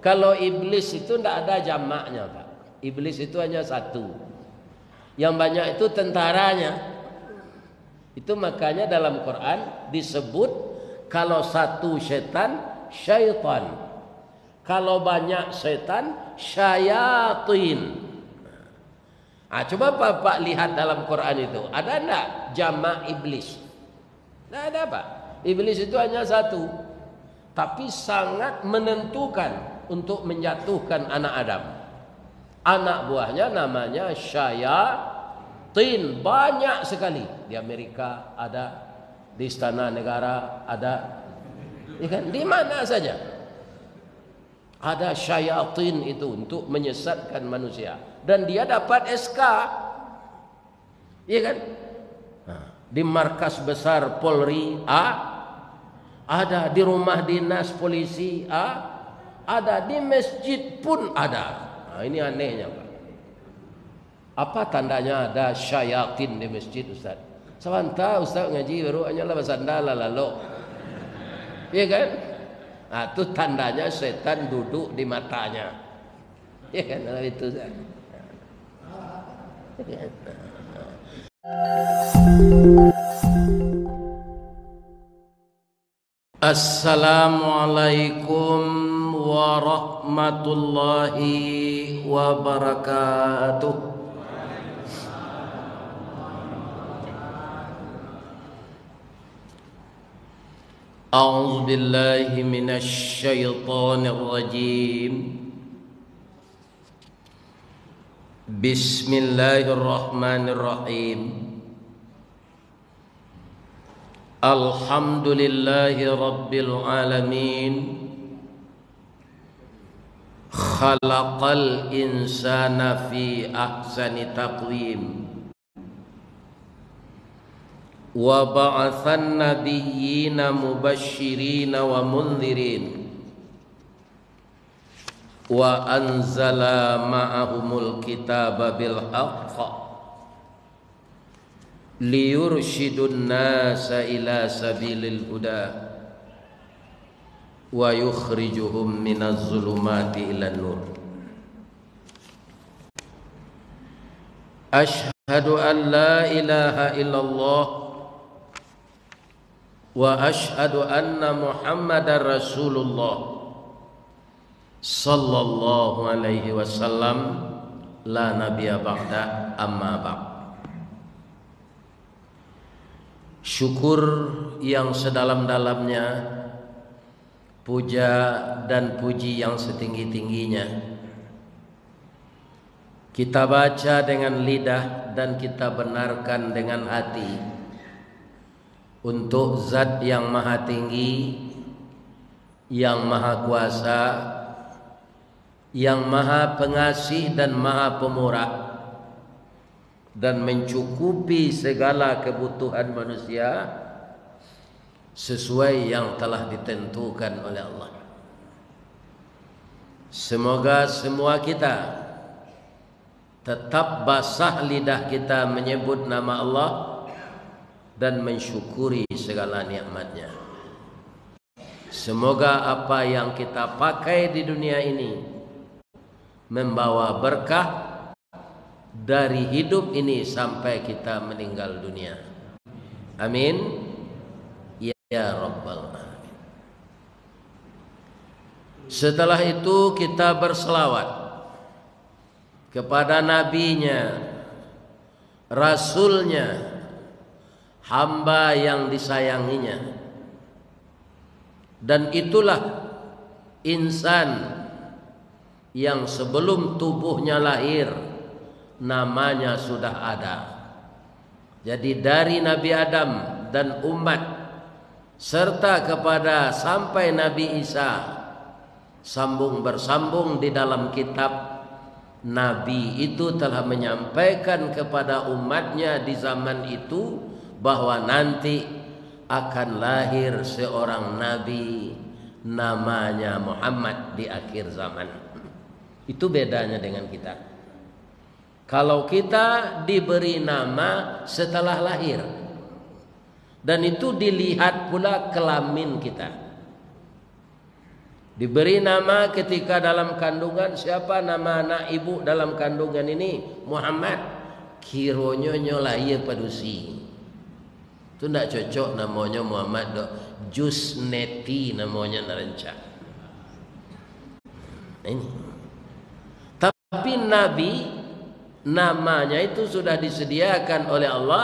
Kalau iblis itu tidak ada jamaknya, Pak. Iblis itu hanya satu. Yang banyak itu tentaranya. Itu makanya dalam Quran disebut kalau satu setan, syaitan. Kalau banyak setan, syayatin. Nah, coba Bapak lihat dalam Quran itu, ada enggak jamak iblis? Tidak ada, Pak. Iblis itu hanya satu. Tapi sangat menentukan untuk menjatuhkan anak Adam. Anak buahnya namanya syayatin. Banyak sekali. Di Amerika ada, di Istana Negara ada, ya kan? Di mana saja ada syayatin itu untuk menyesatkan manusia. Dan dia dapat SK, ya kan? Nah, di markas besar Polri ada, di rumah dinas polisi ada, di masjid pun ada. Nah, ini anehnya, Pak. Apa tandanya ada syayatin di masjid, Ustaz? Sawanta Ustaz ngaji baru hanyalah basandala lalu, ya kan? Nah, itu tandanya setan duduk di matanya, ya kan? Nah, itu Ustaz. Assalamualaikum warahmatullahi wabarakatuh. A'udzu billahi minasy syaithanir rajim. Bismillahirrahmanirrahim. Alhamdulillahi rabbil alamin. Khalaqal insana fi ahsani taqwim. Wa ba'atsan nabiyyina mubashshirina wa mundhirin. Wa anzala ma'ahumul kitaba bil haqq liyurshidun nasa ila sabilil huda wa yukhrijuhum minaz zulumati ilan nur. Ashhadu an la ilaha illallah wa ashhadu anna Muhammadar Rasulullah sallallahu alaihi wasallam, la nabiyya ba'da, amma ba'd. Syukur yang sedalam-dalamnya, puja dan puji yang setinggi-tingginya kita baca dengan lidah dan kita benarkan dengan hati untuk Zat yang maha tinggi, yang maha kuasa, yang maha pengasih dan maha pemurah, dan mencukupi segala kebutuhan manusia sesuai yang telah ditentukan oleh Allah. Semoga semua kita tetap basah lidah kita menyebut nama Allah dan mensyukuri segala nikmatnya. Semoga apa yang kita pakai di dunia ini membawa berkah dari hidup ini sampai kita meninggal dunia. Amin ya rabbal alamin. Setelah itu kita berselawat kepada nabinya, rasulnya, hamba yang disayanginya. Dan itulah insan yang sebelum tubuhnya lahir namanya sudah ada. Jadi dari Nabi Adam dan umat serta kepada sampai Nabi Isa, sambung bersambung di dalam kitab, Nabi itu telah menyampaikan kepada umatnya di zaman itu bahwa nanti akan lahir seorang Nabi namanya Muhammad di akhir zaman. Itu bedanya dengan kita. Kalau kita diberi nama setelah lahir, dan itu dilihat pula kelamin kita. Diberi nama ketika dalam kandungan. Siapa nama anak ibu dalam kandungan ini? Muhammad. Kironyo nyolaya padusi. Itu tidak cocok namanya Muhammad dok. Jusneti namanya narenca. Ini. Tapi Nabi namanya itu sudah disediakan oleh Allah,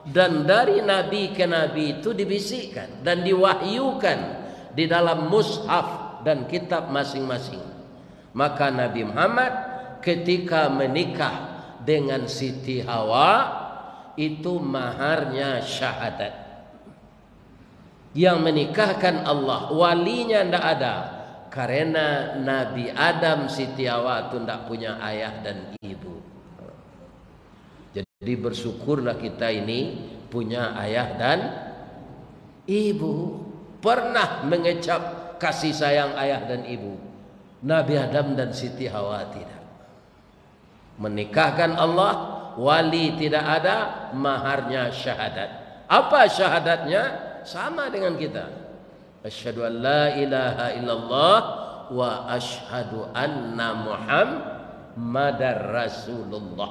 dan dari Nabi ke Nabi itu dibisikkan dan diwahyukan di dalam mushaf dan kitab masing-masing. Maka Nabi Muhammad ketika menikah dengan Siti Hawa itu maharnya syahadat. Yang menikahkan Allah, walinya tidak ada. Karena Nabi Adam Siti Hawa itu tidak punya ayah dan ibu. Jadi bersyukurlah kita ini punya ayah dan ibu. Pernah mengecap kasih sayang ayah dan ibu. Nabi Adam dan Siti Hawa tidak. Menikahkan Allah, wali tidak ada, maharnya syahadat. Apa syahadatnya? Sama dengan kita. Asyhadu an la ilaha illallah wa asyhadu anna Muhammadar Rasulullah.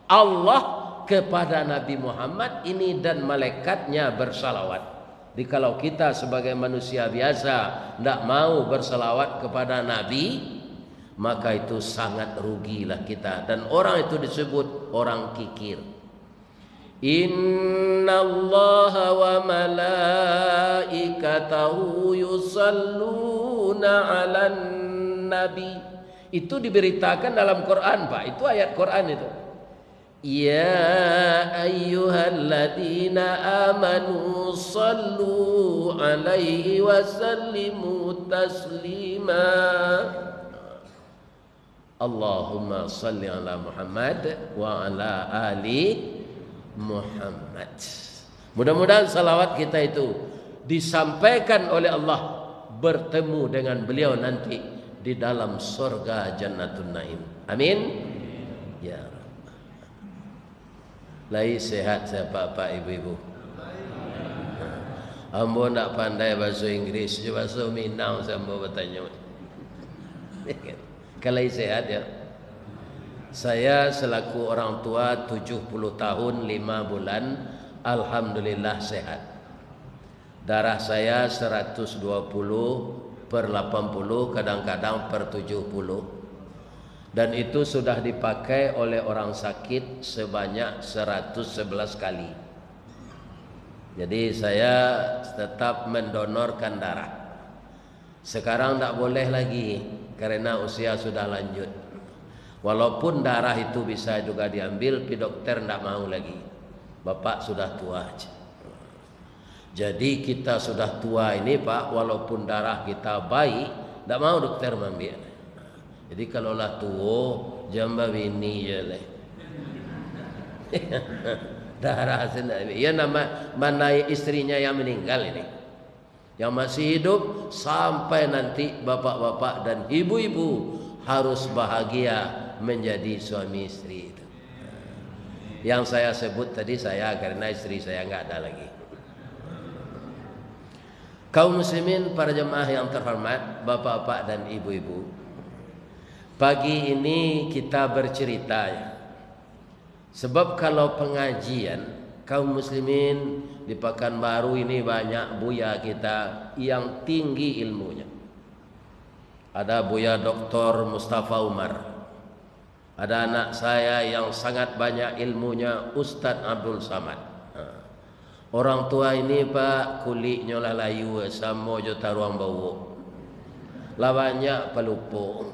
Allah kepada Nabi Muhammad ini dan malaikatnya bersalawat. Jadi kalau kita sebagai manusia biasa tidak mau bersalawat kepada Nabi, maka itu sangat rugilah kita. Dan orang itu disebut orang kikir. Inna Allah wa malaikatahu yusalluna ala nabi. Itu diberitakan dalam Quran, Pak. Itu ayat Quran itu. Ya ayyuhalladzina amanu sallu alaihi wa sallimu taslima. Allahumma salli ala Muhammad wa ala ali Muhammad. Mudah-mudahan salawat kita itu disampaikan oleh Allah, bertemu dengan beliau nanti di dalam surga Jannatun Naim. Amin. Ya Rabb. Lai sehat saya bapak ibu-ibu. Ambo nak pandai bahasa Inggris, bahasa Minang saya mau bertanya. Kalau sehat ya. Saya selaku orang tua 70 tahun 5 bulan, alhamdulillah sehat. Darah saya 120/80, kadang-kadang per 70. Dan itu sudah dipakai oleh orang sakit sebanyak 111 kali. Jadi saya tetap mendonorkan darah. Sekarang tidak boleh lagi karena usia sudah lanjut. Walaupun darah itu bisa juga diambil, tapi dokter tidak mau lagi. Bapak sudah tua. Jadi kita sudah tua ini Pak, walaupun darah kita baik, tidak mau dokter mengambil. Jadi kalau lah tua, jamba bini je lah. Darah sendiri. Ya nama mana istrinya yang meninggal ini. Yang masih hidup sampai nanti bapak-bapak dan ibu-ibu harus bahagia menjadi suami istri itu. Yang saya sebut tadi saya karena istri saya enggak ada lagi. Kaum muslimin, para jemaah yang terhormat, bapak-bapak dan ibu-ibu. Pagi ini kita bercerita ya. Sebab kalau pengajian kaum muslimin di Pekanbaru ini banyak buya kita yang tinggi ilmunya. Ada buya Dr. Mustafa Umar. Ada anak saya yang sangat banyak ilmunya, Ustadz Abdul Samad. Orang tua ini Pak kulitnya lah layu sama jota ruang bau. Lah banyak pelupo.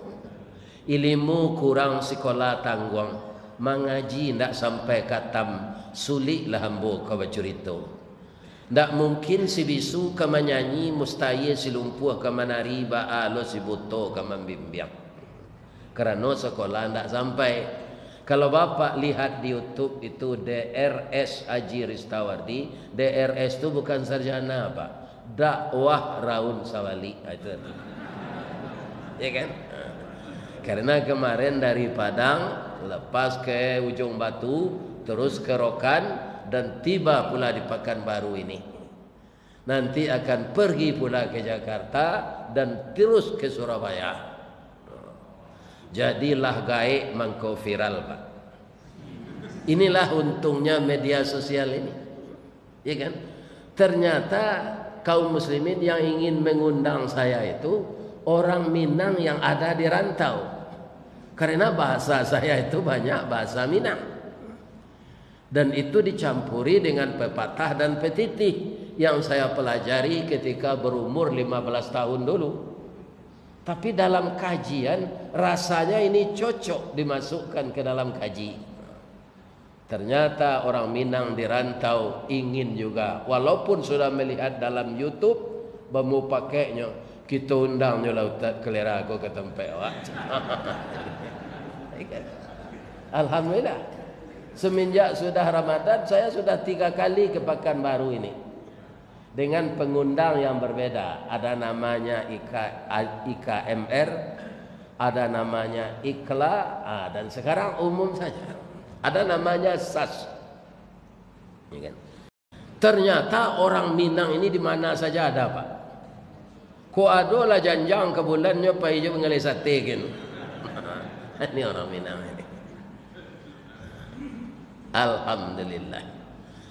Ilmu kurang sekolah tangguang, mengaji ndak sampai katam, suliklah hambo kau bercerita. Ndak mungkin si bisu ka menyanyi, mustahil si lumpuh ka menari, baalo si buto ka membimbing. Kerana sekolah ndak sampai. Kalau bapak lihat di YouTube itu DRS Haji Ristawardi, DRS itu bukan sarjana Pak, dakwah Raun Sawali itu. Ya kan? Karena kemarin dari Padang lepas ke Ujung Batu, terus ke Rokan dan tiba pula di Pekanbaru ini. nanti akan pergi pula ke Jakarta dan terus ke Surabaya. Jadilah gaek mangko viral, Pak. Inilah untungnya media sosial ini, ya kan? Ternyata kaum muslimin yang ingin mengundang saya itu orang Minang yang ada di rantau, karena bahasa saya itu banyak bahasa Minang, dan itu dicampuri dengan pepatah dan petitih yang saya pelajari ketika berumur 15 tahun dulu. Tapi dalam kajian rasanya ini cocok dimasukkan ke dalam kaji. Ternyata orang Minang di rantau ingin juga, walaupun sudah melihat dalam YouTube, bamu pakainya kita undang nyola Ustaz kelera aku ke tempat awak. Alhamdulillah, semenjak sudah Ramadan saya sudah 3 kali ke Pekanbaru ini dengan pengundang yang berbeda. Ada namanya IKMR, ada namanya IKLA, dan sekarang umum saja ada namanya SAS. Ya kan? Ternyata orang Minang ini di mana saja ada, Pak. Ko ado lah janjang ke bulannya Pak Ijo mengalih sate gitu. Ini orang Minang ini. Alhamdulillah.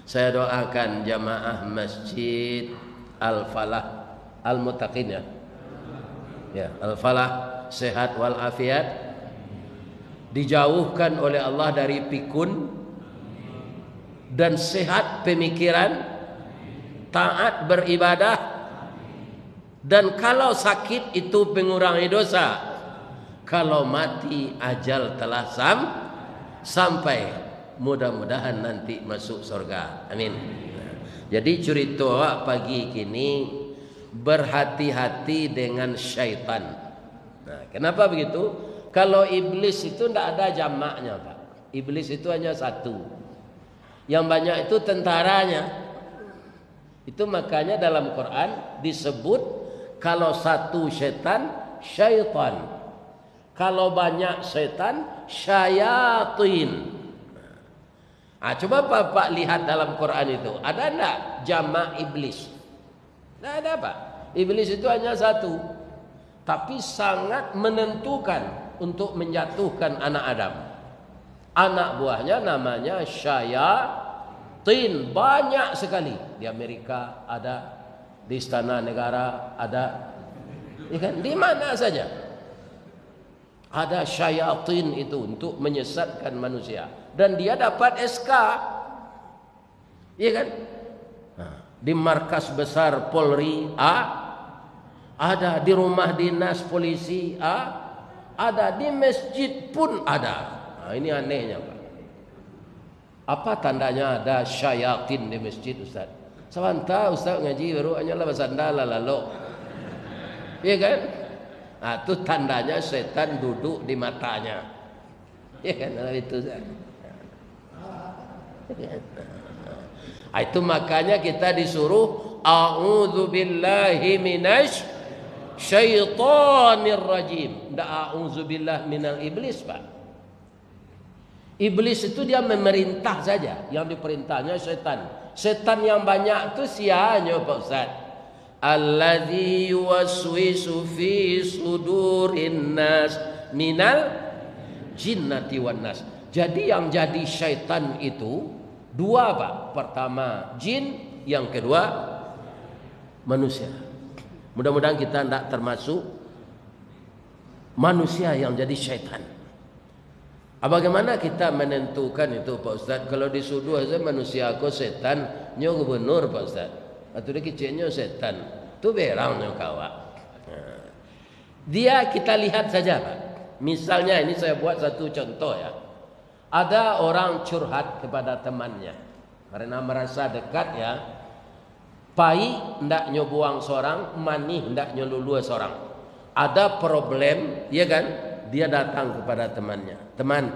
Saya doakan jamaah Masjid Al-Falah Al-Muttaqin ya. Ya, Al-Falah sehat wal afiat, dijauhkan oleh Allah dari pikun, dan sehat pemikiran, taat beribadah, dan kalau sakit itu mengurangi dosa, kalau mati ajal telah sampai, mudah-mudahan nanti masuk surga, amin. Jadi cerita pagi kini berhati-hati dengan syaitan. Nah, kenapa begitu? Kalau iblis itu tidak ada jamaknya, Pak. Iblis itu hanya satu. Yang banyak itu tentaranya. Itu makanya dalam Quran disebut kalau satu setan, syaitan. Kalau banyak setan, syayatin. Nah, coba Bapak lihat dalam Quran itu, ada enggak jamak iblis? Tidak ada, Pak. Iblis itu hanya satu. Tapi sangat menentukan untuk menjatuhkan anak Adam. Anak buahnya namanya syayatin, banyak sekali. Di Amerika ada, di Istana Negara ada, ya kan? Di mana saja ada syayatin itu untuk menyesatkan manusia, dan dia dapat SK, ya kan? Nah, di markas besar Polri ada, di rumah dinas polisi ada, di masjid pun ada. Nah, ini anehnya, Pak. Apa tandanya ada syayatin di masjid, Ustaz? Sawanta Ustaz ngaji baru hanyalah basandala lalu, ya kan? Nah, itu tandanya setan duduk di matanya, ya kan? Nah, itu itu makanya kita disuruh a'udzubillahi minasy syaitanir rajim. Tidak a'udzubillah minal iblis, Pak. Iblis itu dia memerintah saja, yang diperintahnya setan. Setan yang banyak itu sianya, Pak Ustaz? Alladzi yuwaswisu fi sudurin nas minal jinnati wan nas. Jadi yang jadi syaitan itu dua, Pak. Pertama jin, yang kedua manusia. Mudah-mudahan kita tidak termasuk manusia yang jadi syaitan. Bagaimana kita menentukan itu, Pak Ustaz? Kalau disuduh saja manusia aku setan, nyo gubernur, Pak Ustaz. Atau dia kecilnya setan, tu berang nyo kawa. Dia kita lihat saja, Pak. Misalnya ini saya buat satu contoh ya. Ada orang curhat kepada temannya karena merasa dekat ya. Pai ndak nyo buang seorang, manih ndak nyo lulu seorang. Ada problem, ya kan? Dia datang kepada temannya. Teman,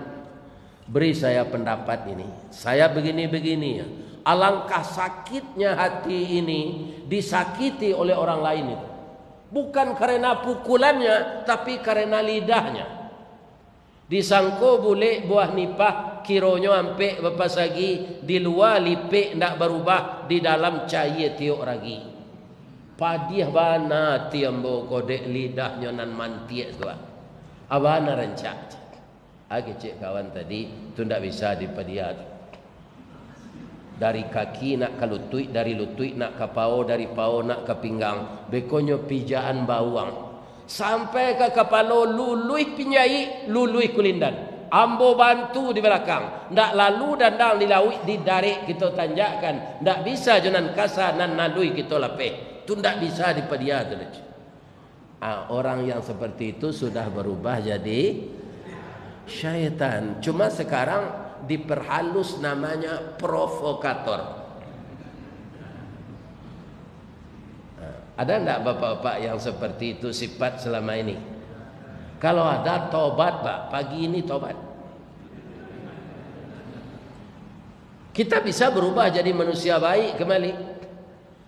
beri saya pendapat ini. Saya begini-begini ya. Alangkah sakitnya hati ini disakiti oleh orang lain itu. Bukan karena pukulannya, tapi karena lidahnya. Disangko boleh buah nipah kironyo ampe bapak sagi di luar lipik ndak berubah, di dalam cair tiok ragi. Padiah bana tiambo kodek lidahnya nan mantiek tu. Abana rencak. Cik kawan tadi tu ndak bisa dipadiat. Dari kaki nak ke lutut, dari lutut nak ke pau, dari pau nak ke pinggang. Bekonyo pijaan bawang. Sampai ke kepala lului pinjai, lului kulindan. Ambo bantu di belakang. Ndak lalu dan ndak dilawi didarik kita tanjakan. Ndak bisa jonan kasa nan nalui kita lapeh. Tu ndak bisa dipadiat. Orang yang seperti itu sudah berubah jadi syaitan. Cuma sekarang diperhalus namanya provokator. Ada enggak bapak-bapak yang seperti itu sifat selama ini? Kalau ada, tobat pak. Pagi ini tobat. Kita bisa berubah jadi manusia baik kembali.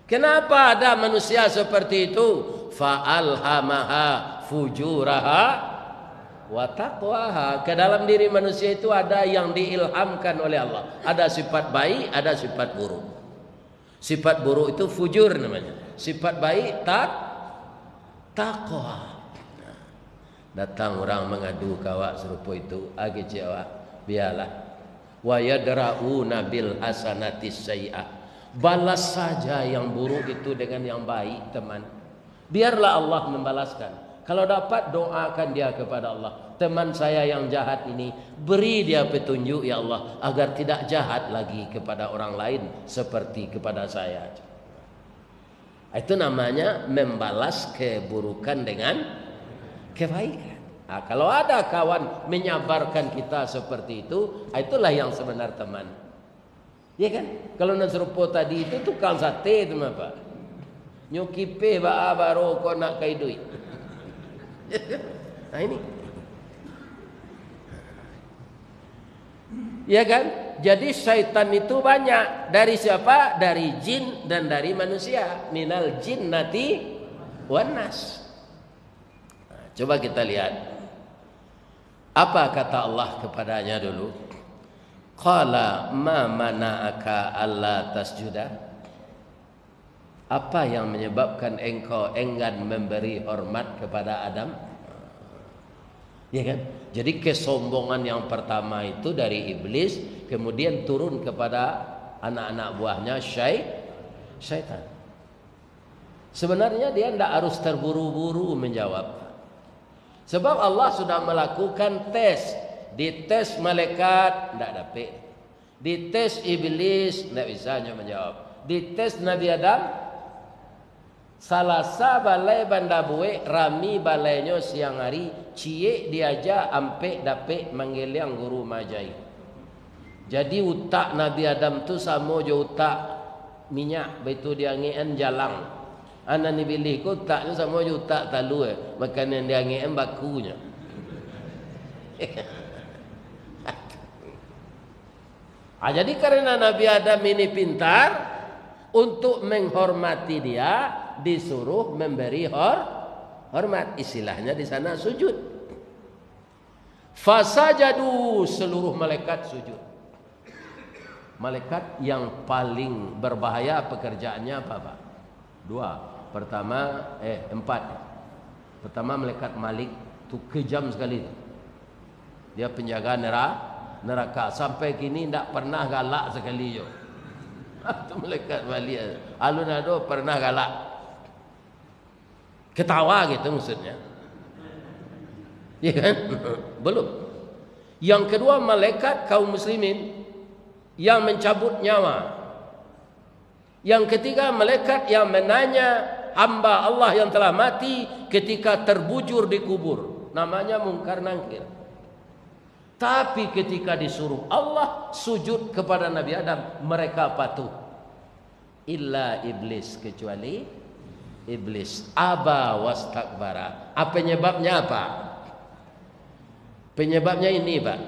Kenapa ada manusia seperti itu? Fa'alhamaha fujuraha wa taqwaha. Ke dalam diri manusia itu ada yang diilhamkan oleh Allah. Ada sifat baik, ada sifat buruk. Sifat buruk itu fujur namanya. Sifat baik taqwa. Datang orang mengadu kawak serupa itu, agi awak biarlah. Wa yadra'una bil hasanatis sayyi'ah. Balas saja yang buruk itu dengan yang baik, teman. Biarlah Allah membalaskan. Kalau dapat, doakan dia kepada Allah. Teman saya yang jahat ini, beri dia petunjuk ya Allah agar tidak jahat lagi kepada orang lain seperti kepada saya. Itu namanya membalas keburukan dengan kebaikan. Nah, kalau ada kawan menyabarkan kita seperti itu, itulah yang sebenar teman. Ya kan? Kalau nasrupo tadi itu tukang sate itu apa? Nyukipe baru kau nak kai duit. Nah ini. Ya kan? Jadi syaitan itu banyak. Dari siapa? Dari jin dan dari manusia. Minal jinnati wan nas. Nah, coba kita lihat. Apa kata Allah kepadanya dulu? Qala ma mana'aka alla tasjuda. Apa yang menyebabkan engkau enggan memberi hormat kepada Adam? Ya kan? Jadi kesombongan yang pertama itu dari iblis, kemudian turun kepada anak-anak buahnya syaitan. Sebenarnya dia tidak harus terburu-buru menjawab. Sebab Allah sudah melakukan tes. Dites malaikat, tidak dapat. Dites iblis, tidak bisa menjawab. Dites Nabi Adam, salasa balai banda buwe rami balainya siang hari cie diaja ampe dape manggeliang guru majai. Jadi utak Nabi Adam tu sama je utak minyak begitu dia ngeen jalang. Anak ni pilih ko utaknya sama je utak talu makanan dia ngeen bakunya. Jadi karena Nabi Adam ini pintar, untuk menghormati dia disuruh memberi hormat. Istilahnya di sana sujud. Fasajadu, seluruh malaikat sujud. Malaikat yang paling berbahaya pekerjaannya apa Pak? Empat. Pertama malaikat Malik itu kejam sekali. Dia penjaga neraka. Sampai kini tidak pernah galak sekali jo. Itu malaikat Malik. Alun-alun pernah galak. Ketawa gitu maksudnya. Ya kan? Belum. Yang kedua malaikat kaum muslimin yang mencabut nyawa. Yang ketiga malaikat yang menanya hamba Allah yang telah mati ketika terbujur di kubur. Namanya Munkar Nangkir. Tapi ketika disuruh Allah sujud kepada Nabi Adam, mereka patuh. Illa iblis, kecuali iblis. Aba wastakbara. Apa penyebabnya apa? Penyebabnya ini Pak.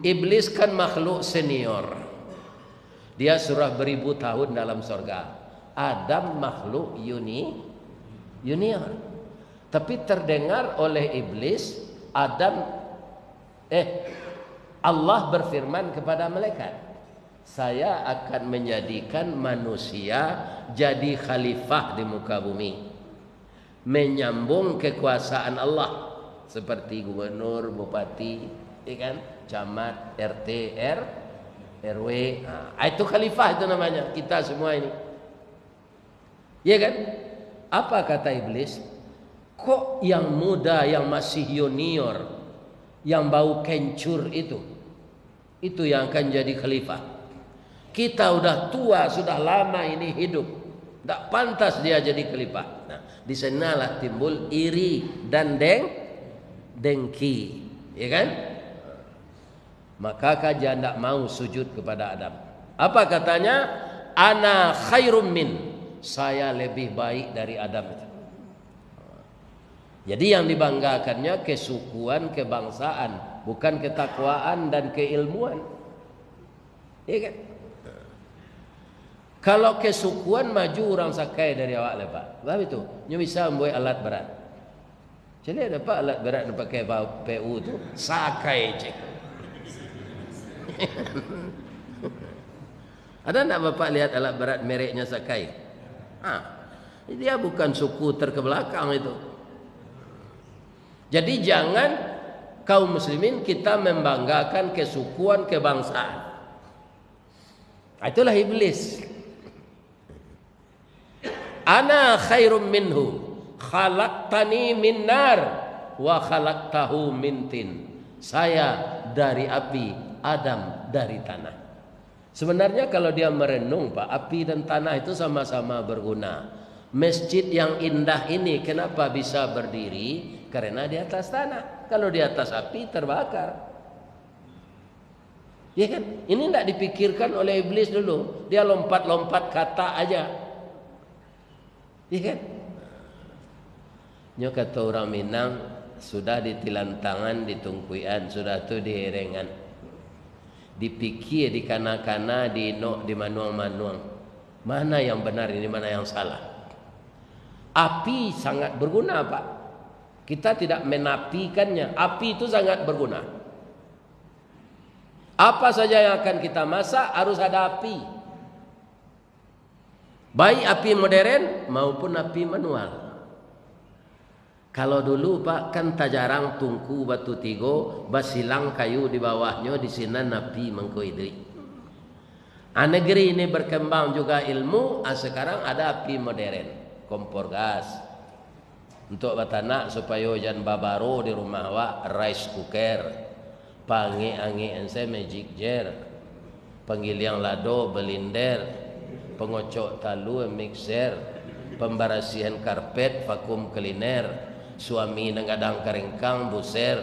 Iblis kan makhluk senior. Dia sudah beribu tahun dalam surga. Adam makhluk junior. Tapi terdengar oleh iblis, Allah berfirman kepada malaikat, saya akan menjadikan manusia jadi khalifah di muka bumi, menyambung kekuasaan Allah seperti gubernur, bupati, ya kan, camat, RT, RW. Itu khalifah itu namanya kita semua ini. Ya kan? Apa kata iblis? Kok yang muda, yang masih junior, yang bau kencur itu yang akan jadi khalifah. Kita udah tua, sudah lama ini hidup, tak pantas dia jadi khalifah. Nah, di sanalah timbul iri dan dengki, ya kan? Maka dia tidak mau sujud kepada Adam. Apa katanya? Ana khairum min, saya lebih baik dari Adam. Jadi yang dibanggakannya kesukuan, kebangsaan, bukan ketakwaan dan keilmuan. Ya kan? Kalau kesukuan maju orang sakai dari awak lepas. Sebab itu, nyo bisa membuat alat berat. Jadi ada apa alat berat yang pakai PU tu? Sakai cek. Ada tak bapak lihat alat berat mereknya Sakai? Dia bukan suku terkebelakang itu. Jadi jangan kaum muslimin kita membanggakan kesukuan, kebangsaan. Itulah iblis. Ana khairum minhu, khalaqtani min nar wa khalaqtahu min tin. Saya dari api, Adam dari tanah. Sebenarnya kalau dia merenung, Pak, api dan tanah itu sama-sama berguna. Masjid yang indah ini kenapa bisa berdiri? Karena di atas tanah. Kalau di atas api terbakar. Ya kan? Ini tidak dipikirkan oleh iblis dulu. Dia lompat-lompat kata aja. Ya kan? Nyo kata orang Minang, sudah ditilan tangan, ditungkuian, sudah tu diherengan, dipikir, di kana-kana, di no, di manuang-manuang. Mana yang benar ini, mana yang salah? Api sangat berguna, Pak. Kita tidak menafikannya. Api itu sangat berguna. Apa saja yang akan kita masak harus ada api. Baik api modern maupun api manual. Kalau dulu, Pak, kan tak jarang tungku batu tigo, basilang kayu di bawahnya, di sini api mengkoidri. Negeri ini berkembang juga ilmu, sekarang ada api modern, kompor gas. Untuk batanak supaya jangan babaro di rumah awak, rice cooker, pangi-angi ense magic jar, penggiliang lado, belinder, pengocok talu, mixer, pembersihan karpet, vakum cleaner, suami nengadang kerengkang, buser.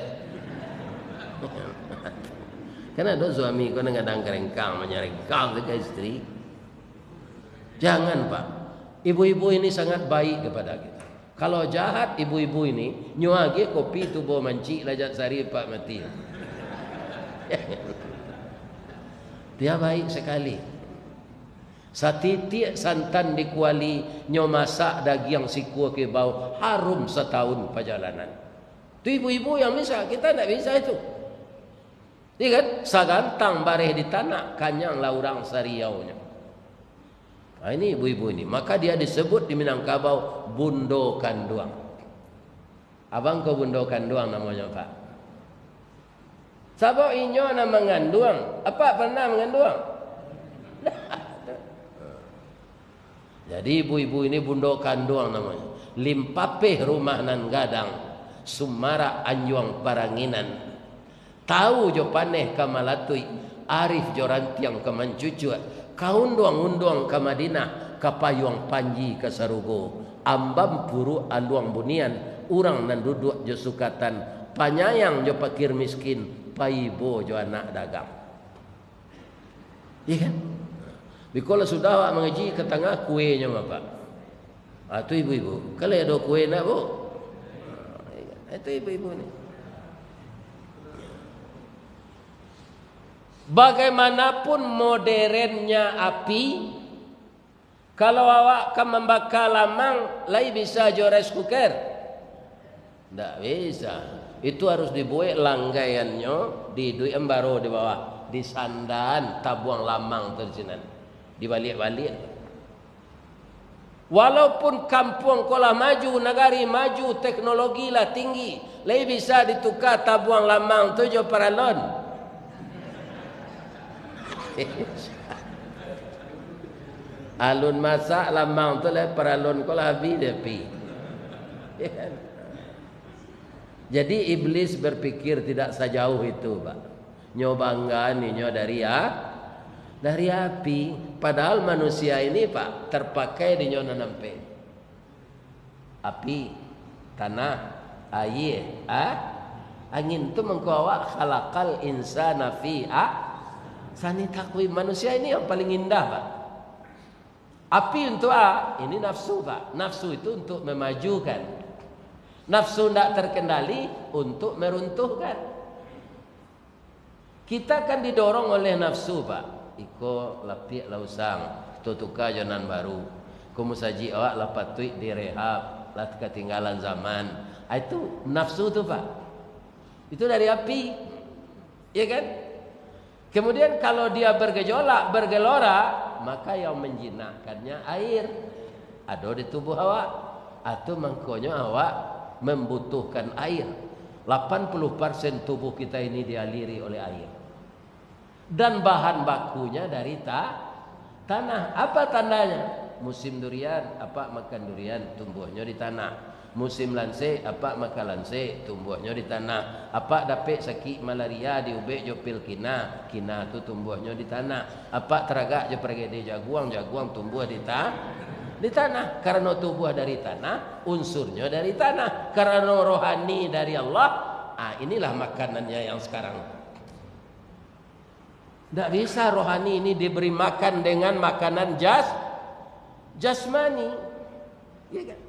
Kan ada suami kau nengadang kerengkang, menyerengkang dengan istri. Jangan, Pak. Ibu-ibu ini sangat baik kepada kita. Kalau jahat ibu-ibu ini, nyuagi kopi tu bawa manci lajat sari Pak mati. Dia baik sekali. Satitik santan dikuali, nyo masak daging siku ke bau, harum setahun perjalanan. Itu ibu-ibu yang bisa, kita tidak bisa itu. Iya kan? Sagantang bareh di tanah, kanyang laurang sariaunya. Nah, ini ibu-ibu ini. Maka dia disebut di Minangkabau bundo kanduang. Abang kau bundo kanduang namanya, Pak. Sabo inyo nama mengandung. Apa pernah mengandung? Jadi ibu-ibu ini bundo kanduang namanya. Limpapeh rumah nan gadang, sumara anjuang paranginan. Tahu jo paneh kamalatui, arif jo rantiang kemancucuat. Kaunduang-unduang ke Madinah, kapayuang panji ke Sarugo, ambam puru aluang bunian, urang nan duduk jo sukatan, panyayang jo pakir miskin, paibo jo anak dagang. Iya kan? Bikola sudah awak mengaji ke tengah kuenya Bapak. Itu ibu-ibu. Kalau ada kue nak, Bu? Itu ibu-ibu ni. Bagaimanapun modernnya api, kalau awak akan membakar lamang, lai bisa jo rice cooker? Tak bisa. Itu harus dibuat langgaiannya di duit embaro di bawah. di sandan tabuang lamang terjenan dibalik-balik. Walaupun kampung kolah maju, negari maju, teknologi lah tinggi, lebih bisa ditukar tabuang lamang tu jo paralon. Alun masak lamang tu lah paralon kolah habis dia pi. Jadi iblis berpikir tidak sejauh itu, Pak. Nyo bangga ni nyo dari api, padahal manusia ini, Pak, terpakai di nyo nanampe. Api, tanah, air, angin tu mengkawa khalaqal insana fi sani takwim. Manusia ini yang paling indah, Pak. Api untuk ini nafsu, Pak. Nafsu itu untuk memajukan. Nafsu tidak terkendali untuk meruntuhkan. Kita kan didorong oleh nafsu, Pak. Iko lapik lausang tutuka jalan baru kumusaji awak lapatui direhab lat ketinggalan zaman. Itu nafsu tu, Pak. Itu dari api, ya kan? Kemudian kalau dia bergejolak, bergelora, maka yang menjinakkannya air ada di tubuh awak, atau mengkonyo awak membutuhkan air. 80% tubuh kita ini dialiri oleh air. Dan bahan bakunya dari tanah. Apa tandanya? Musim durian, apa makan durian, tumbuhnya di tanah. Musim lanse, apa makan lanse, tumbuhnya di tanah. Apa dapet sakit malaria diubek jo pil kina tu tumbuhnya di tanah. Apa teragak jo pergede jaguang tumbuh di tanah. Karena tubuh dari tanah, unsurnya dari tanah. Karena rohani dari Allah. Inilah makanannya yang sekarang. Tidak bisa rohani ini diberi makan dengan makanan jasmani, ya kan?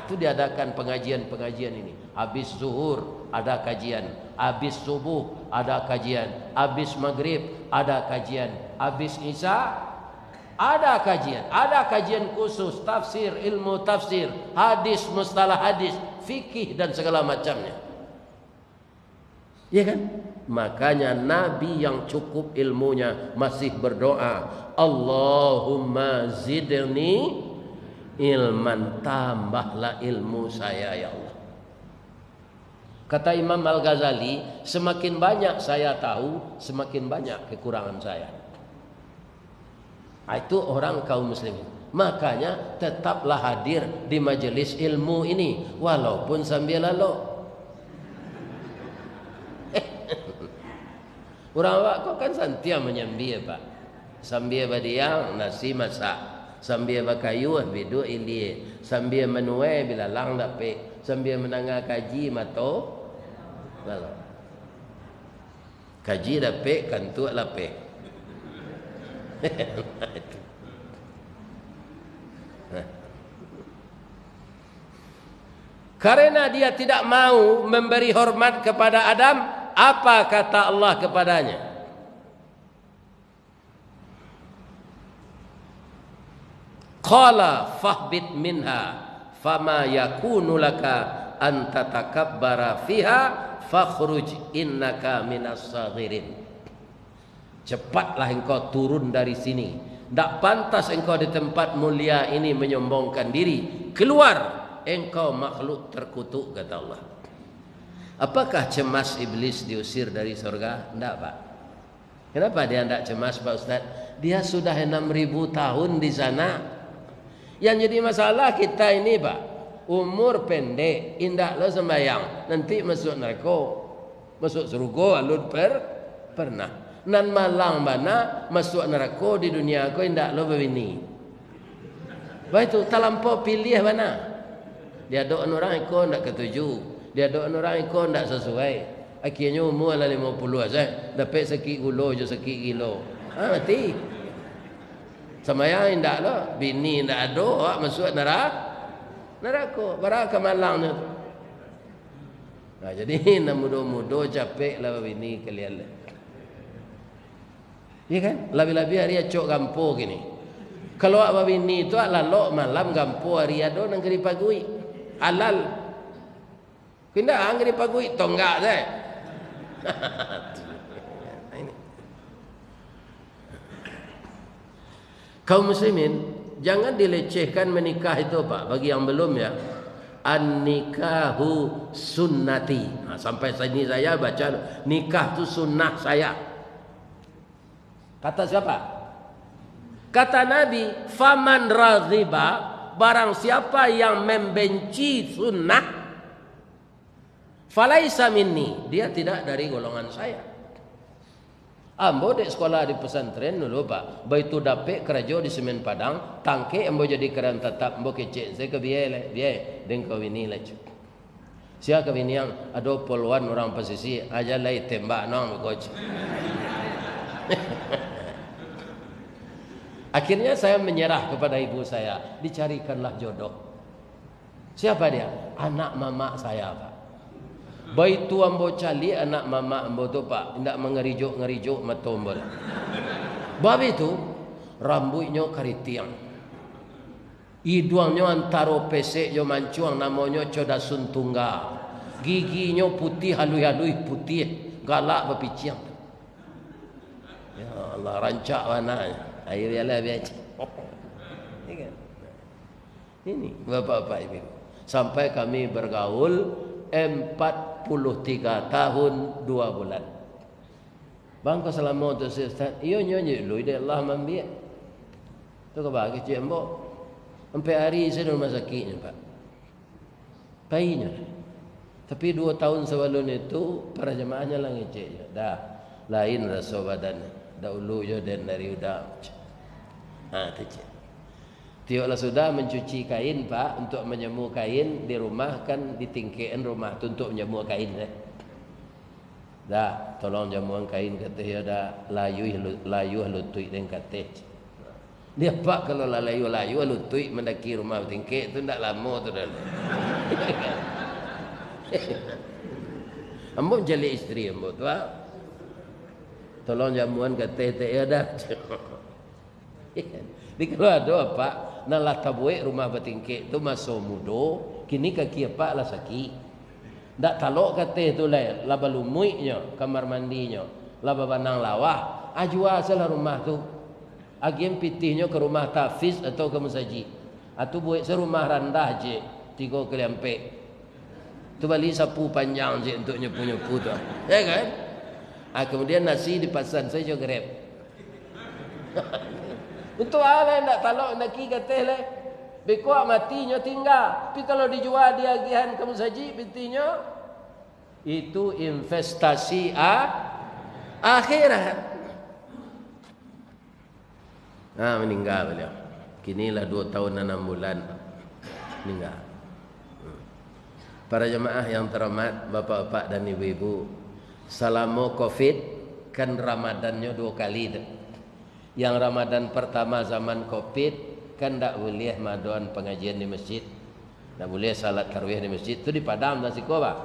Itu diadakan pengajian ini. Habis zuhur ada kajian, habis subuh ada kajian, habis maghrib ada kajian, habis isya ada kajian. Ada kajian khusus tafsir, ilmu tafsir, hadis, mustalah hadis, fikih dan segala macamnya. Ya kan? Makanya Nabi yang cukup ilmunya masih berdoa, Allahumma zidni ilman, tambahlah ilmu saya ya Allah. Kata Imam Al-Ghazali, semakin banyak saya tahu, semakin banyak kekurangan saya. Itu orang kaum muslimin. Makanya tetaplah hadir di majelis ilmu ini walaupun sambil lalu. Orang awak kau kan santia menyambi, Pak. Sambil badiang nasi masak, sambil bakayu bidu ilie, sambil menuai bila lang dape, sambil menangah kaji mato lalu. Kaji dape kantu lape. Karena dia tidak mau memberi hormat kepada Adam, apa kata Allah kepadanya? Qala fahbit minha fama yakunu laka an tatakabbara fiha fakhruj innaka minas saghirin. Cepatlah engkau turun dari sini. Tak pantas engkau di tempat mulia ini menyombongkan diri. Keluar, engkau makhluk terkutuk, kata Allah. Apakah cemas iblis diusir dari surga? Tidak, Pak. Kenapa dia tidak cemas, Pak Ustaz? Dia sudah 6.000 tahun di sana. Yang jadi masalah kita ini, Pak, umur pendek, indah lo sembahyang, nanti masuk neraka, masuk surga alun pernah. Nan malang bana masuk neraka di dunia ko indah lo bini. Baik itu talampau pilih bana. Dia doa orang ko ndak ketujuh. Dia doa orang ko ndak sesuai. Akhirnya umur lah 50 saja. Dapat sekik gulo je sekik kilo. Mati. Sama yang indah lo bini ndak ada masuk neraka. Baraka malangnya tu. Nah, jadi nak mudo-mudo capek lah bini kalian lah. Ya kan? Lebih-lebih hari acok gampo gini. Kalau apa bini tu lalu malam gampo hari ado nang keri pagui. Halal. Pindah angri pagui tonggak saya. Ini. Kaum muslimin, jangan dilecehkan menikah itu Pak. Bagi yang belum ya, an-nikahu sunnati. Nah, sampai sini saya baca nikah itu sunnah saya. Kata siapa? Kata Nabi, faman radhiba, barang siapa yang membenci sunnah, falaisa minni, dia tidak dari golongan saya. Ambo dek sekolah di pesantren dulu Pak, baitu dapek kerja di Semen Padang, tangke ambo jadi keren tetap, ambo kecek saya ke biaya dan kawini lagi. Siapa kawini yang ada poluan orang pesisi aja lagi tembak nong coach. Akhirnya saya menyerah kepada ibu saya, dicarikanlah jodoh. Siapa dia? Anak mama saya Pak. Baitu ambo cali anak mama ambo tu Pak, tidak mengerijuk mata ambo. Bab itu rambutnya karitiang, hidungnya antaro pesek yo mancuang, namanya codasun tunggal, giginya putih halui putih, galak berpiciang. Ya Allah, rancak warnanya. Air ialah biasa. Ini bapak-bapak ibu. Sampai kami bergaul 43 tahun 2 bulan. Bang kau selama tu Ustaz. Iyo nyanyi lu ide Allah mambiak. Tu kau bagi cik mbok. Sampai hari saya di rumah sakitnya Pak. Bayinya. Tapi 2 tahun sebelum itu para jemaahnya lah ngecek. Dah lain rasa badannya. Dahulu je dan dari udah. Tu cik. Tioklah sudah mencuci kain Pak, untuk menyemur kain di rumah kan ditingkian rumah tu untuk menyemur kain dah tolong jamuan kain kata ya dah layu lutui dan kata dia Pak kalau layu lutui mendaki rumah tingkik tu ndak lama tu dah. Ambo jali isteri ambo tu Pak, tolong jamuan kata ya dah. Di kalau ada Pak nalah tabuik rumah bertingkik tu masuk mudo, kini kaki Pak lah sakit. Ndak talok kata tu lah, laba lumuiknya kamar mandinya, laba banang lawah, ajua salah rumah tu. Agim pitihnya ke rumah tafiz atau ke masjid. Atau buat serumah randah je, 3 kelempek. Tu balik sapu panjang je untuk nyepu-nyepu tu. Ya kan? Kemudian nasi dipasan saya grab. Untuk ala yang tak talok nak kata lah. Bekuak matinya tinggal. Tapi kalau dijual dia agihan kamu saji bintinya, itu investasi akhirat. Meninggal beliau. Kinilah 2 tahun 6 bulan meninggal. Para jemaah yang terhormat, bapak-bapak dan ibu-ibu, selama Covid kan Ramadannya 2 kali tu. Yang Ramadan pertama zaman Covid kan tak boleh maduan pengajian di masjid, tak boleh salat tarawih di masjid. Tu di Padang dan Siko Pak,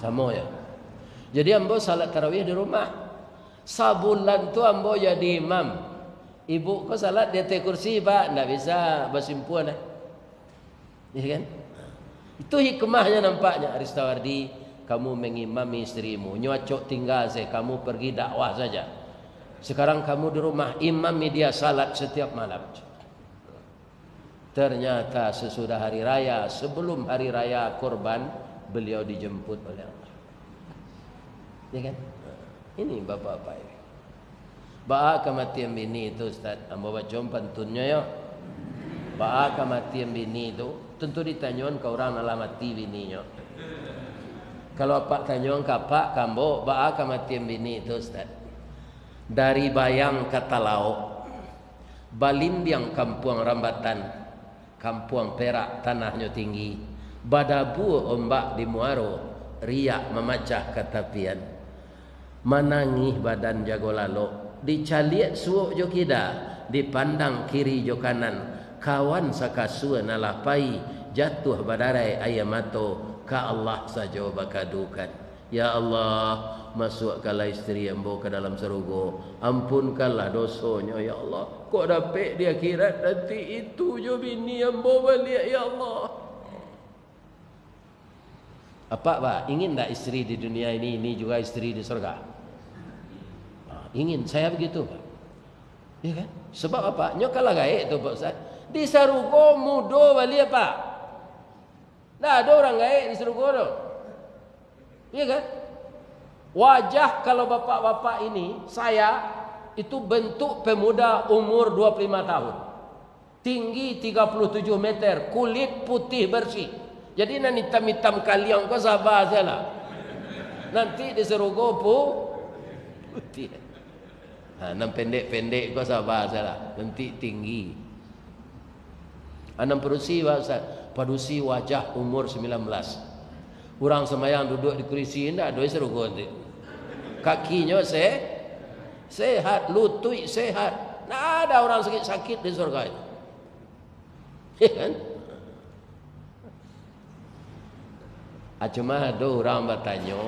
sama ya. Jadi ambo salat tarawih di rumah. Sabulan tu ambo jadi imam. Ibu ko salat di atas kursi Pak, tak bisa bersimpuan ya kan? Itu hikmahnya nampaknya. Aristawardi, kamu mengimami istrimu, nyocok tinggal saya, kamu pergi dakwah saja. Sekarang kamu di rumah, imam media salat setiap malam. Ternyata sesudah hari raya, sebelum hari raya kurban, beliau dijemput oleh Allah. Ya kan? Ini bapak-bapak ini. Ba'a kematian bini itu Ustaz, ambo baca pantunnya ya. Ba'a kematian bini itu tentu ditanyakan ke orang ala mati bininya. Kalau pak tanyakan ke pak kambo, ba'a kematian bini itu Ustaz. Dari Bayang ke Talau, Balimbiang Kampung Rambatan, Kampung Perak tanahnya tinggi, Badabu ombak di Muaro, riak memacah ketapian, manangih badan jago lalo, dicaliat suuk jo kida, dipandang kiri jo kanan, kawan sakasua nalapai, jatuh badarai ayamato, ka Allah saja bakadukan. Ya Allah, masukkanlah isteri ambo ke dalam surga, ampunkanlah dosanya ya Allah. Kok dapat di akhirat nanti itu jo bini ambo balik ya Allah. Apa Pak? Ingin tak isteri di dunia ini juga isteri di surga? Ingin, saya begitu Pak. Ya kan? Sebab apa? Nyo kalah gaib tu Pak Ustaz. Di Sarugo mudo bali apa? Nah, ada orang gaib di Sarugo tu. Iya kan? Wajah kalau bapak-bapak ini, saya itu bentuk pemuda umur 25 tahun. Tinggi 37 meter, kulit putih bersih. Jadi nan hitam-hitam kalian kau sabar sajalah. Nanti disuruh gopo putih. Nan pendek-pendek kau sabar sajalah. Nanti tinggi. Anam perusi padusi wajah umur 19. Orang semayang duduk di kursi indah doi seru nanti. Kakinya sehat, lutut sehat. Tidak ada orang sakit-sakit di surga itu. Ya kan? Cuma ada orang bertanya,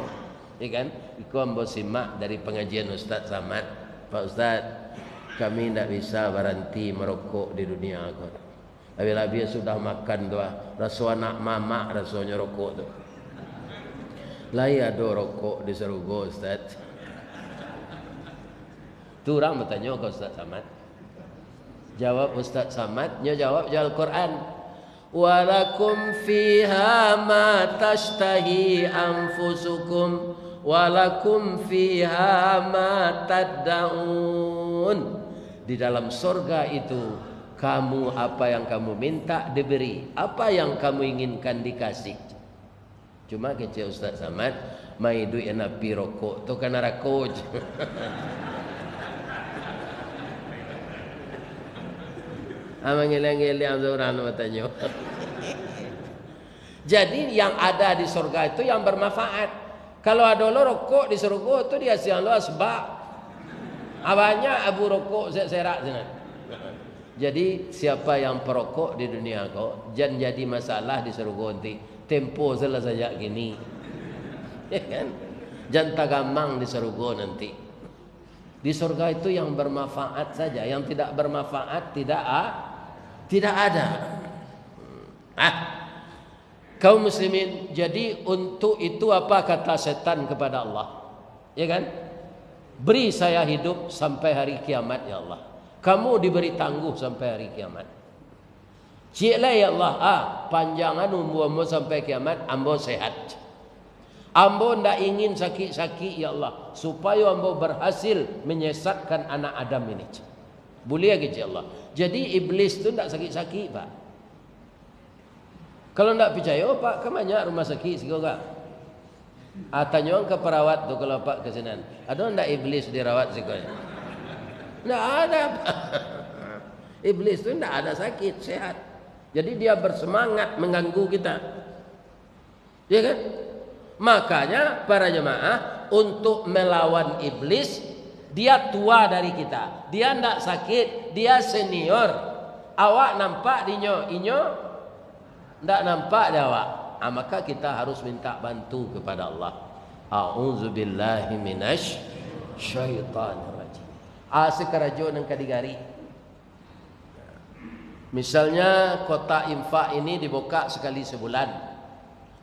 ya kan? Iku ambo simak dari pengajian Ustaz Samad. Pak Ustaz, kami tidak bisa berhenti merokok di dunia aku. Bila-bila sudah makan tu, rasa anak mama rasanya rokok tu. Lai ada rokok di Sarugo Ustaz. Tu orang bertanya ke Ustaz Samad. Jawab Ustaz Samad, dia jawab Al-Quran. Walakum fiha ma tashtahi anfusukum walakum fiha ma tad'un. Di dalam surga itu kamu apa yang kamu minta diberi, apa yang kamu inginkan dikasih. Cuma kecil Ustaz Samad mai duit napi rokok tu kan rakoj. Amang-elang-elang orang bertanya. Jadi yang ada di surga itu yang bermanfaat. Kalau ada lo rokok di surga itu dia siang lo sebab abahnya abu rokok serak sana. Jadi siapa yang perokok di dunia kau jangan jadi masalah di surga nanti. Tempo salah saja gini. Ya kan? Jangan tagamang di surga nanti. Di surga itu yang bermanfaat saja, yang tidak bermanfaat tidak ada. Kaum muslimin, jadi untuk itu apa kata setan kepada Allah? Ya kan? Beri saya hidup sampai hari kiamat ya Allah. Kamu diberi tangguh sampai hari kiamat. Ciklah ya Allah, panjangan umurmu sampai kiamat, ambo sehat. Ambo ndak ingin sakit-sakit ya Allah, supaya ambo berhasil menyesatkan anak Adam ini. Boleh lagi ya Allah. Jadi iblis tu ndak sakit-sakit Pak. Kalau ndak percaya Pak, ke mana rumah sakit sekarang? Tanya ke perawat tu kalau Pak ke sana. Ada ndak iblis dirawat sekarang? Ndak ada Pak. Iblis tu ndak ada sakit, sehat. Jadi dia bersemangat mengganggu kita. Ya kan? Makanya para jemaah untuk melawan iblis, dia tua dari kita. Dia tidak sakit, dia senior. Awak nampak dinyo, inyo tidak nampak dia awak. Maka kita harus minta bantu kepada Allah. A'udzubillahi minasy syaitanir rajim. Sekarajo nang kadigari. Misalnya kotak infak ini dibuka sekali sebulan.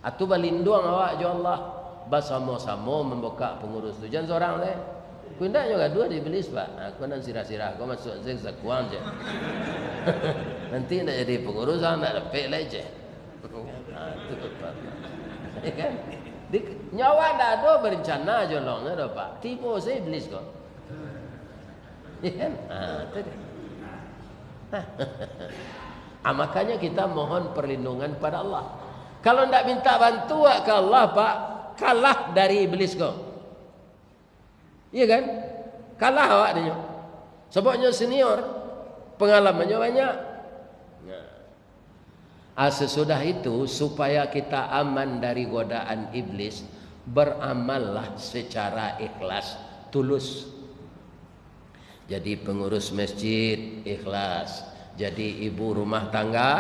Atau balindung awak jo Allah. Bersama-sama membuka pengurus tu. Jangan seorang leh. Kau tidak juga dua dibelis Pak. Aku nan sirah-sirah. Kau masuk saya sekuang je. Nanti tidak jadi pengurus, tidak dapat lagi. Itu Pak. Ya kan? Nyawa tidak ada berencana jolong, ada Pak. Tipu saya iblis kok. Ya kan? Itu. Makanya kita mohon perlindungan pada Allah. Kalau tidak minta bantuan ke Allah Pak, kalah dari iblis kau. Iya kan? Kalah awak dia. Sebabnya senior, pengalamannya banyak. Sesudah itu supaya kita aman dari godaan iblis, beramallah secara ikhlas, tulus. Jadi pengurus masjid ikhlas, jadi ibu rumah tangga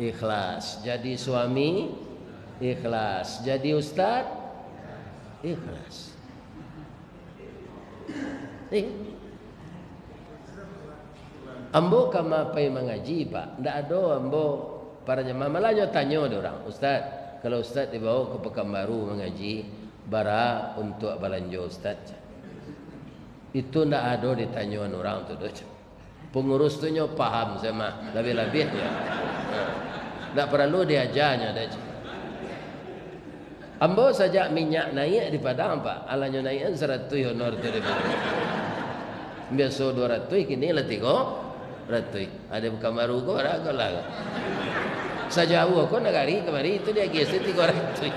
ikhlas, jadi suami ikhlas, jadi ustaz ikhlas. Ambo kama pai mengaji Pak, ndak ada ambo para jemaah malahnya tanya orang, Ustaz, kalau Ustaz dibawa ke Pekanbaru mengaji, bara untuk belanja Ustaz. Itu ndak ada ditanyakan orang tu. Pengurus tu nyo paham sama lebih-lebihnya. Tak perlu diajarnya dah. Ambo saja minyak naik di Padang Pak. Alanya naik 100 honor tu di Padang. Biasa 200 kini lah 300. Ada bukan baru ko raga lah. Sajauh aku negari kemari itu dia geser 300.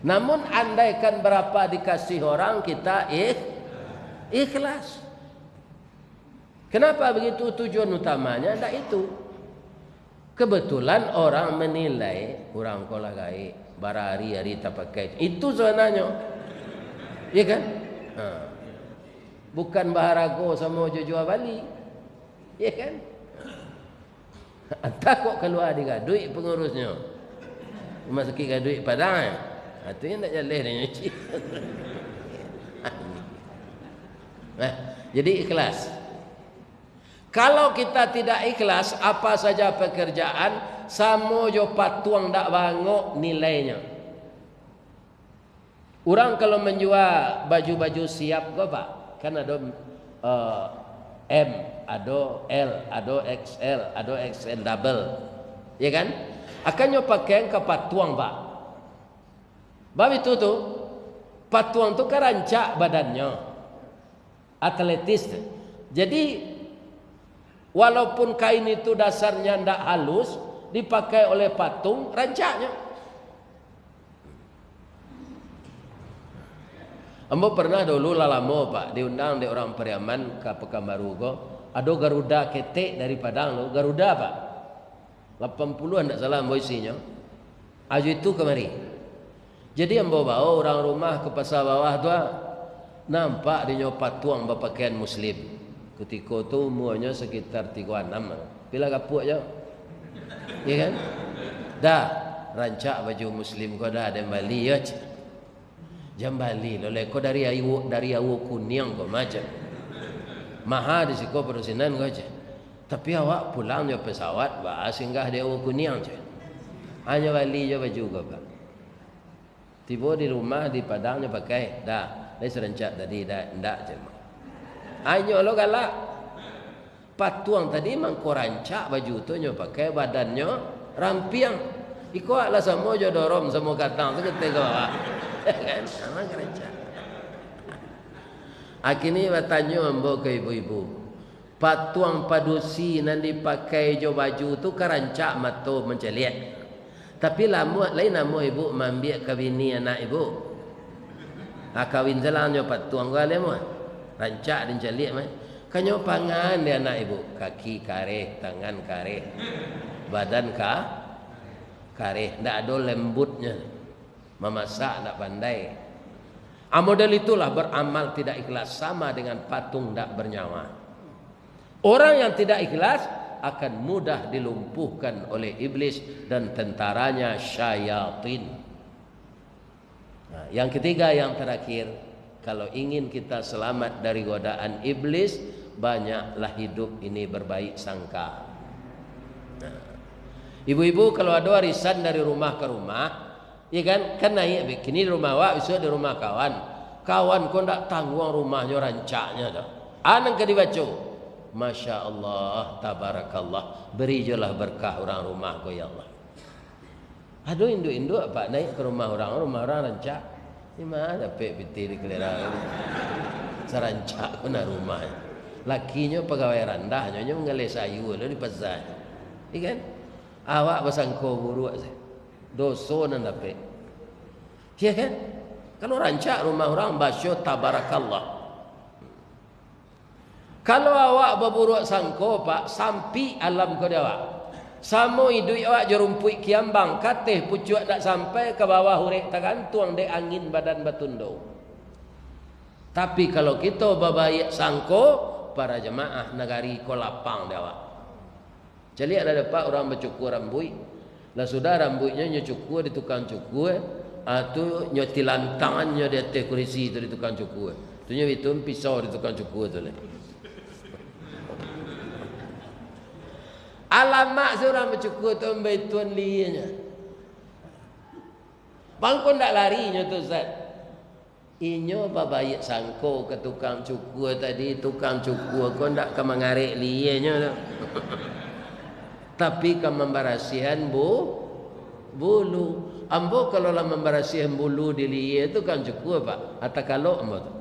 Namun andaikan berapa dikasih orang kita ikhlas. Kenapa begitu? Tujuan utamanya tidak itu. Kebetulan orang menilai orang kolah gai barari-hari tak pakai. Itu sebenarnya. Iya kan? Bukan baharago sama Jojo Bali. Iya kan? Takut keluar di gaduh pengurusnya. Masuki gaduh Padang. Itu yang tak jalan dia nyuci. Jadi ikhlas. Kalau kita tidak ikhlas, apa saja pekerjaan samo jo patuang dak bangok nilainya. Orang kalau menjual baju-baju siap ke Pak, kan ada M, ada L, ada XL, ada XL double. Ya kan? Akannya pakai ke patuang Pak. Bab itu tu patuang tu kerancak badannya. Atletis. Jadi walaupun kain itu dasarnya tidak halus, dipakai oleh patung, rancaknya. Ambo pernah dulu lama Pak, diundang di orang Pariaman ke Pekanbaru go, ada Garuda ketek dari Padang lo, Garuda Pak. 80-an tidak salah ambo isinya. Aju itu kemari. Jadi ambo bawa orang rumah ke pasar bawah tu, nampak dia patung berpakaian muslim. Ketika tu umurnya sekitar 36. Bila kapuk je. Ya kan? Dah rancak baju muslim kau dah ada Bali ya. Jam Bali loleh kau dari awu kuning kau macam. Maha di siko perusinan kau je. Tapi awak pulang je pesawat bah singgah di awu kuning je. Hanya Bali je baju kau Pak. Tiba di rumah di Padangnya pakai dah. Dia serencak tadi dah ndak je. Hanya lo galak. Patuang tadi memang rancak baju tu nyo pakai badannya rampiang. Iko lah semua jo dorom semua katang tu kita gua. Kan sama rancak. Akini bertanya ambo ke ibu-ibu. Patuang padusi nan dipakai jo baju tu kerancak mato menceliat. Tapi lain nama ibu mambiak kawini anak ibu. Kawin jalannya patuang gua lemo. Rancak dan jalik mah. Kanyo pangan dia anak ibu, kaki kareh, tangan kareh, badan kareh, ndak ada lembutnya. Memasak ndak pandai. Model itulah beramal tidak ikhlas sama dengan patung ndak bernyawa. Orang yang tidak ikhlas akan mudah dilumpuhkan oleh iblis dan tentaranya syayatin. Nah, yang ketiga yang terakhir, kalau ingin kita selamat dari godaan iblis, banyaklah hidup ini berbaik sangka. Nah, ibu-ibu kalau ada warisan dari rumah ke rumah, ya kan naik begini di rumah awak, besok di rumah kawan. Kawan kau ndak tanggung rumahnya rancaknya dah. Anang ke dibaca. Masya Allah, tabarakallah. Beri jelah berkah orang rumah kau ya Allah. Aduh induk-induk apa naik ke rumah orang rancak. Di mana pek piti di kelera serancak kena rumah. Lakinya pegawai randah, nyonya mengalih sayu lo di pasar. Ikan awak basangko buruk saya. Dosa nan dapat. Ya kan? Kalau rancak rumah orang basyo tabarakallah. Kalau awak berburuk sangko Pak, sampai alam kau awak. Samo hidup awak jerumpui kiambang kateh pucuk tak sampai ke bawah hurek tergantung dek angin badan batundo. Tapi kalau kita babaik sangko para jemaah negari kolapang dia awak. Jadi ada dapat orang bercukur rambut. Lah sudah rambutnya nyocukur di tukang cukur, atau nyotilan tangannya di atas kursi itu di tukang cukur. Tu nyo itu pisau di tukang cukur tu lah. Alamak seorang bercukur tu ambil tuan lianya. Bangkon tak larinya tu Ustaz. Inyo babayik sangko ke tukang cukur tadi, tukang cukur kau ndak ke mengarik lienyo tu. Tapi ke membarasihan bulu. Ambo kalau lah membarasihan bulu di lie tu kan cukur pak. Atau kalau ambo tu.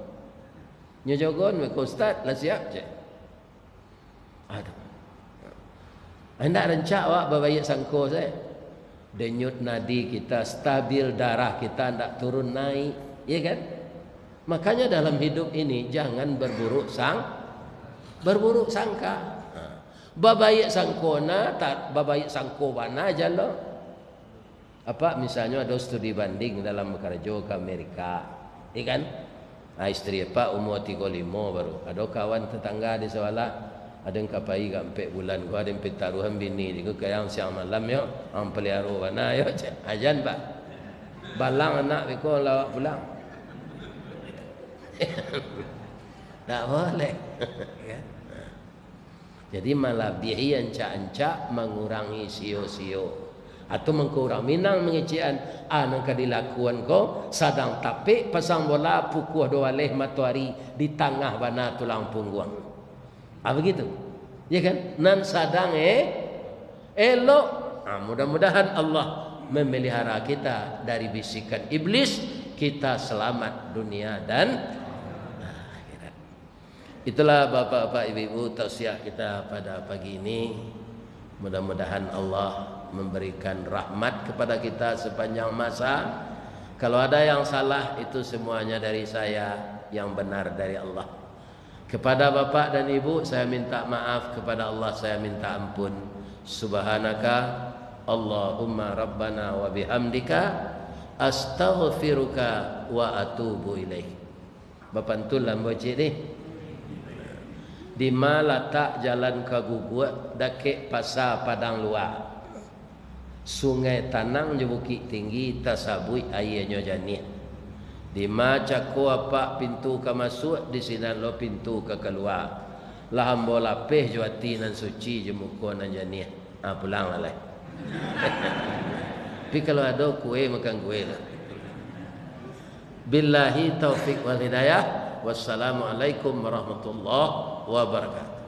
Nyo jogon ke ustaz lah siap je. Aduh. Anda rencak wak babayik sangko saya. Denyut nadi kita stabil, darah kita ndak turun naik, ya kan? Makanya dalam hidup ini jangan berburuk sangka. Babayik sangkona, tak babayik sangkowana aja lo. Apa misalnya ada studi banding dalam kerja ke Amerika, ya kan? Nah, istri apa umur 35 baru. Ada kawan tetangga di sekolah, ada yang kapai ke 4 bulan, gua ada yang pitaruhan bini, juga kayak siang malam yo, ang pelihara wana yo, ajan pak. Balang anak beko lawak pulang. Tak boleh. Jadi malah biaya encak-encak mengurangi sio-sio atau mengkurang minang mengecian nang kadilakuan ko sadang tapi pasang bola pukul 2 leh matahari di tengah bana tulang punggung. Begitu. Ya kan? Nan sadang elok. Mudah-mudahan Allah memelihara kita dari bisikan iblis, kita selamat dunia dan itulah bapak-bapak ibu-ibu tausiah kita pada pagi ini. Mudah-mudahan Allah memberikan rahmat kepada kita sepanjang masa. Kalau ada yang salah itu semuanya dari saya, yang benar dari Allah. Kepada bapak dan ibu saya minta maaf, kepada Allah saya minta ampun. Subhanaka Allahumma rabbana wa bihamdika astaghfiruka wa atubu ilaih. Bapak tulah bocik ni. Di mana letak jalan ke Guguk dekat pasar Padang Luar. Sungai Tanang je bukit tinggi tasabui airnya jernih. Di mana cako apa pintu ke masuk, di sini lo pintu ke keluar. Lah hamba lapih juati nan suci je muka nan jernih. Pulang lah. Tapi kalau ada kue makan kue lah. Billahi taufiq wal hidayah. Wassalamualaikum warahmatullahi wabarakatuh.